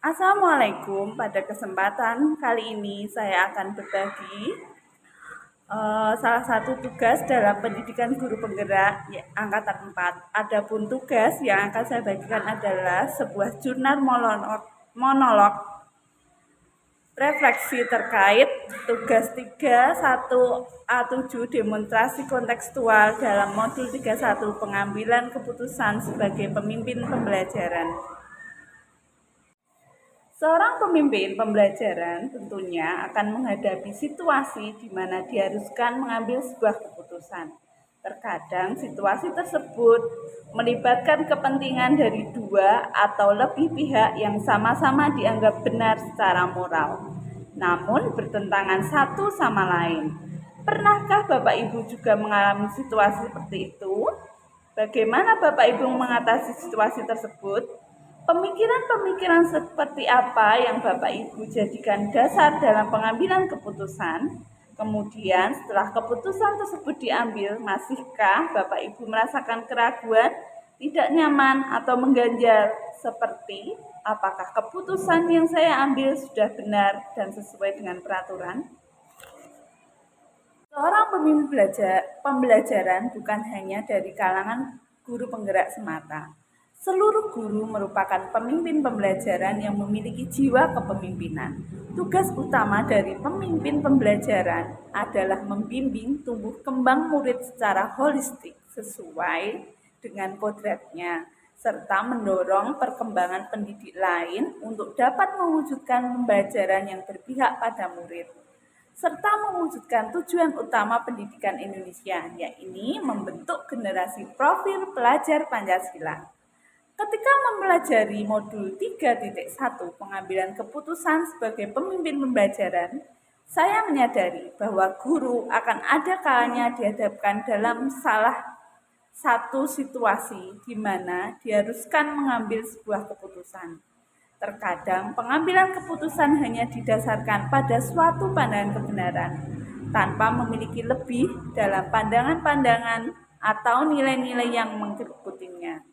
Assalamualaikum. Pada kesempatan kali ini saya akan berbagi salah satu tugas dalam pendidikan guru penggerak angkatan 4. Adapun tugas yang akan saya bagikan adalah sebuah jurnal monolog refleksi terkait tugas 31A7 demonstrasi kontekstual dalam modul 31 pengambilan keputusan sebagai pemimpin pembelajaran. Seorang pemimpin pembelajaran tentunya akan menghadapi situasi di mana diharuskan mengambil sebuah keputusan. Terkadang situasi tersebut melibatkan kepentingan dari dua atau lebih pihak yang sama-sama dianggap benar secara moral, namun bertentangan satu sama lain. Pernahkah Bapak Ibu juga mengalami situasi seperti itu? Bagaimana Bapak Ibu mengatasi situasi tersebut? Pemikiran-pemikiran seperti apa yang Bapak Ibu jadikan dasar dalam pengambilan keputusan? Kemudian setelah keputusan tersebut diambil, masihkah Bapak Ibu merasakan keraguan, tidak nyaman atau mengganjal seperti apakah keputusan yang saya ambil sudah benar dan sesuai dengan peraturan? Seorang pemimpin pembelajaran bukan hanya dari kalangan guru penggerak semata. Seluruh guru merupakan pemimpin pembelajaran yang memiliki jiwa kepemimpinan. Tugas utama dari pemimpin pembelajaran adalah membimbing tumbuh kembang murid secara holistik sesuai dengan kodratnya, serta mendorong perkembangan pendidik lain untuk dapat mewujudkan pembelajaran yang berpihak pada murid, serta mewujudkan tujuan utama pendidikan Indonesia, yaitu membentuk generasi profil pelajar Pancasila. Ketika mempelajari modul 3.1 pengambilan keputusan sebagai pemimpin pembelajaran, saya menyadari bahwa guru akan ada kalanya dihadapkan dalam salah satu situasi di mana diharuskan mengambil sebuah keputusan. Terkadang pengambilan keputusan hanya didasarkan pada suatu pandangan kebenaran, tanpa memiliki lebih dalam pandangan-pandangan atau nilai-nilai yang mengikutinya.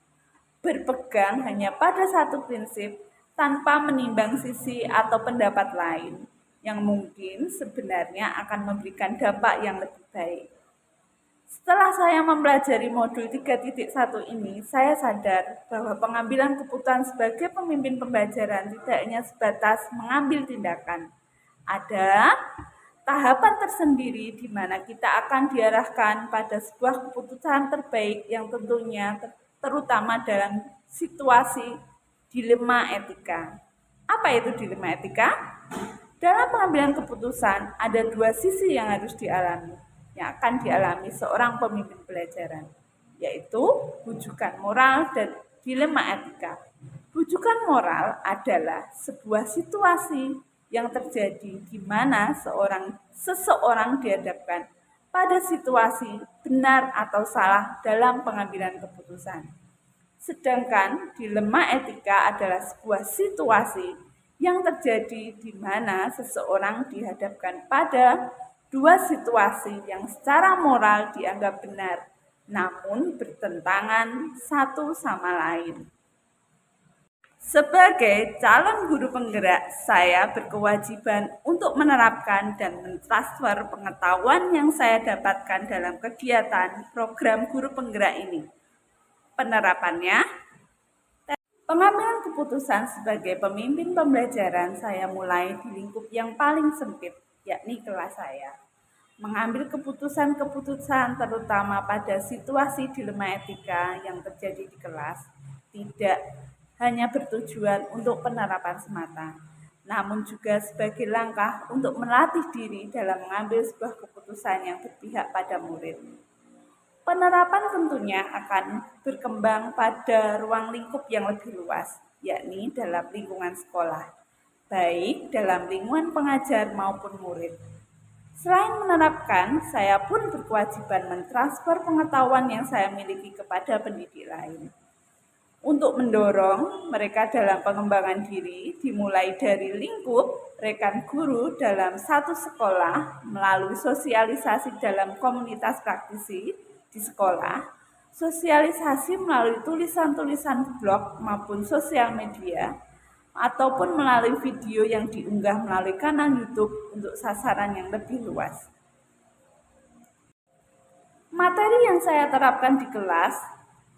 Berpegang hanya pada satu prinsip tanpa menimbang sisi atau pendapat lain yang mungkin sebenarnya akan memberikan dampak yang lebih baik. Setelah saya mempelajari modul 3.1 ini, saya sadar bahwa pengambilan keputusan sebagai pemimpin pembelajaran tidak hanya sebatas mengambil tindakan. Ada tahapan tersendiri di mana kita akan diarahkan pada sebuah keputusan terbaik yang tentunya terutama dalam situasi dilema etika. Apa itu dilema etika? Dalam pengambilan keputusan ada dua sisi yang harus dialami, yang akan dialami seorang pemimpin pelajaran, yaitu bujukan moral dan dilema etika. Bujukan moral adalah sebuah situasi yang terjadi di mana seseorang dihadapkan pada situasi benar atau salah dalam pengambilan keputusan. Sedangkan dilema etika adalah sebuah situasi yang terjadi di mana seseorang dihadapkan pada dua situasi yang secara moral dianggap benar, namun bertentangan satu sama lain. Sebagai calon guru penggerak, saya berkewajiban untuk menerapkan dan mentransfer pengetahuan yang saya dapatkan dalam kegiatan program guru penggerak ini. Penerapannya, pengambilan keputusan sebagai pemimpin pembelajaran saya mulai di lingkup yang paling sempit, yakni kelas saya. Mengambil keputusan-keputusan terutama pada situasi dilema etika yang terjadi di kelas tidak hanya bertujuan untuk penerapan semata, namun juga sebagai langkah untuk melatih diri dalam mengambil sebuah keputusan yang berpihak pada murid. Penerapan tentunya akan berkembang pada ruang lingkup yang lebih luas, yakni dalam lingkungan sekolah, baik dalam lingkungan pengajar maupun murid. Selain menerapkan, saya pun berkewajiban mentransfer pengetahuan yang saya miliki kepada pendidik lain. Untuk mendorong mereka dalam pengembangan diri, dimulai dari lingkup rekan guru dalam satu sekolah melalui sosialisasi dalam komunitas praktisi di sekolah, sosialisasi melalui tulisan-tulisan blog maupun sosial media, ataupun melalui video yang diunggah melalui kanal YouTube untuk sasaran yang lebih luas. Materi yang saya terapkan di kelas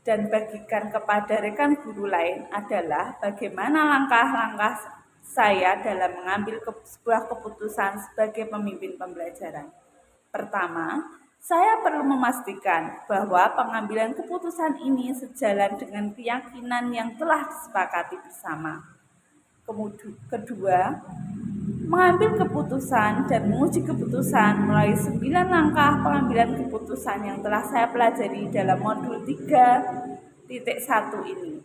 dan bagikan kepada rekan guru lain adalah bagaimana langkah-langkah saya dalam mengambil sebuah keputusan sebagai pemimpin pembelajaran. Pertama, saya perlu memastikan bahwa pengambilan keputusan ini sejalan dengan keyakinan yang telah disepakati bersama. Kedua, mengambil keputusan dan menguji keputusan melalui 9 langkah pengambilan keputusan yang telah saya pelajari dalam modul 3.1 ini.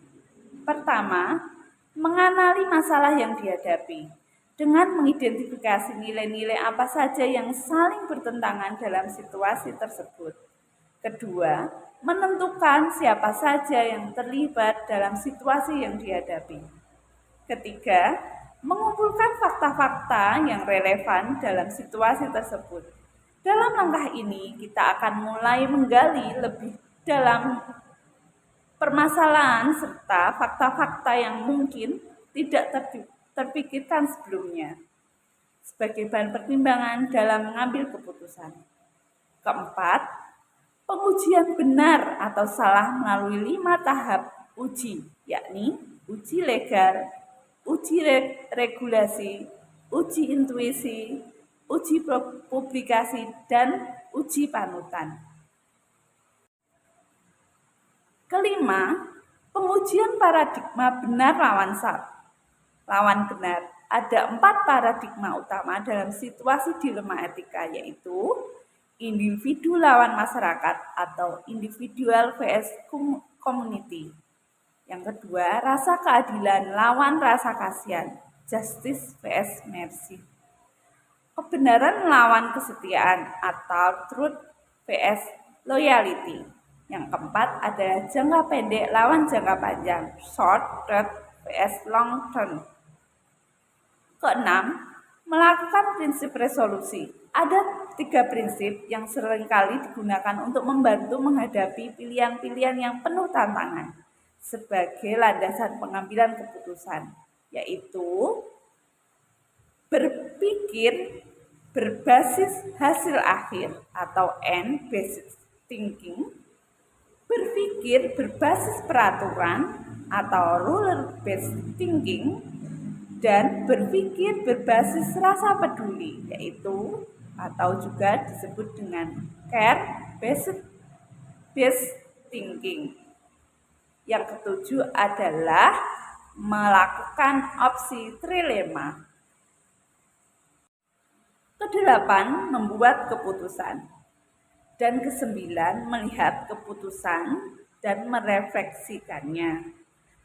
Pertama, mengenali masalah yang dihadapi dengan mengidentifikasi nilai-nilai apa saja yang saling bertentangan dalam situasi tersebut. Kedua, menentukan siapa saja yang terlibat dalam situasi yang dihadapi. Ketiga, mengumpulkan fakta-fakta yang relevan dalam situasi tersebut. Dalam langkah ini, kita akan mulai menggali lebih dalam permasalahan serta fakta-fakta yang mungkin tidak terpikirkan sebelumnya sebagai bahan pertimbangan dalam mengambil keputusan. Keempat, pengujian benar atau salah melalui 5 tahap uji, yakni uji legal, uji regulasi, uji intuisi, uji publikasi, dan uji panutan. Kelima, pengujian paradigma benar lawan benar. Ada 4 paradigma utama dalam situasi dilema etika, yaitu individu lawan masyarakat atau individual vs community. Yang kedua, rasa keadilan lawan rasa kasihan, justice vs mercy. Kebenaran lawan kesetiaan atau truth vs loyalty. Yang keempat adalah jangka pendek lawan jangka panjang, short term vs long term. Keenam, melakukan prinsip resolusi. Ada 3 prinsip yang seringkali digunakan untuk membantu menghadapi pilihan-pilihan yang penuh tantangan sebagai landasan pengambilan keputusan, yaitu berpikir berbasis hasil akhir atau end-based thinking, berpikir berbasis peraturan atau rule-based thinking, dan berpikir berbasis rasa peduli, yaitu atau juga disebut dengan care-based thinking. Yang ketujuh adalah melakukan opsi trilema. Kedelapan, membuat keputusan. Dan kesembilan, melihat keputusan dan merefleksikannya.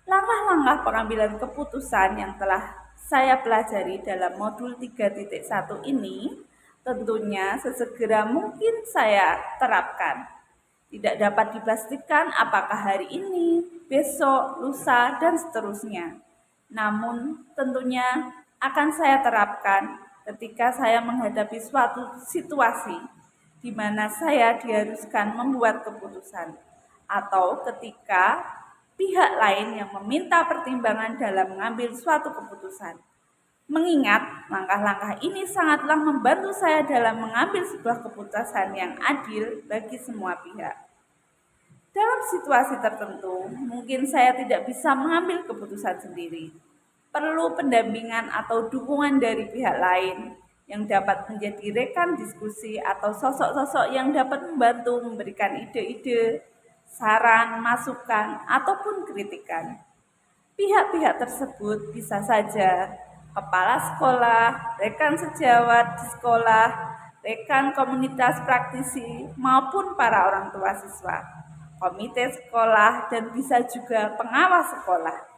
Langkah-langkah pengambilan keputusan yang telah saya pelajari dalam modul 3.1 ini tentunya sesegera mungkin saya terapkan. Tidak dapat dipastikan apakah hari ini, besok, lusa, dan seterusnya. Namun tentunya akan saya terapkan ketika saya menghadapi suatu situasi di mana saya diharuskan membuat keputusan, atau ketika pihak lain yang meminta pertimbangan dalam mengambil suatu keputusan. Mengingat langkah-langkah ini sangatlah membantu saya dalam mengambil sebuah keputusan yang adil bagi semua pihak. Dalam situasi tertentu, mungkin saya tidak bisa mengambil keputusan sendiri. Perlu pendampingan atau dukungan dari pihak lain yang dapat menjadi rekan diskusi atau sosok-sosok yang dapat membantu memberikan ide-ide, saran, masukan, ataupun kritikan. Pihak-pihak tersebut bisa saja kepala sekolah, rekan sejawat di sekolah, rekan komunitas praktisi, maupun para orang tua siswa, komite sekolah, dan bisa juga pengawas sekolah.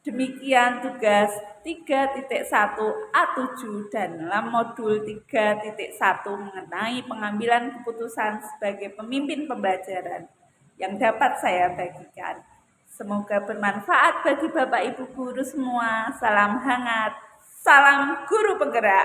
Demikian tugas 3.1A7 dan dalam modul 3.1 mengenai pengambilan keputusan sebagai pemimpin pembelajaran yang dapat saya bagikan. Semoga bermanfaat bagi Bapak Ibu guru semua. Salam hangat, salam guru penggerak.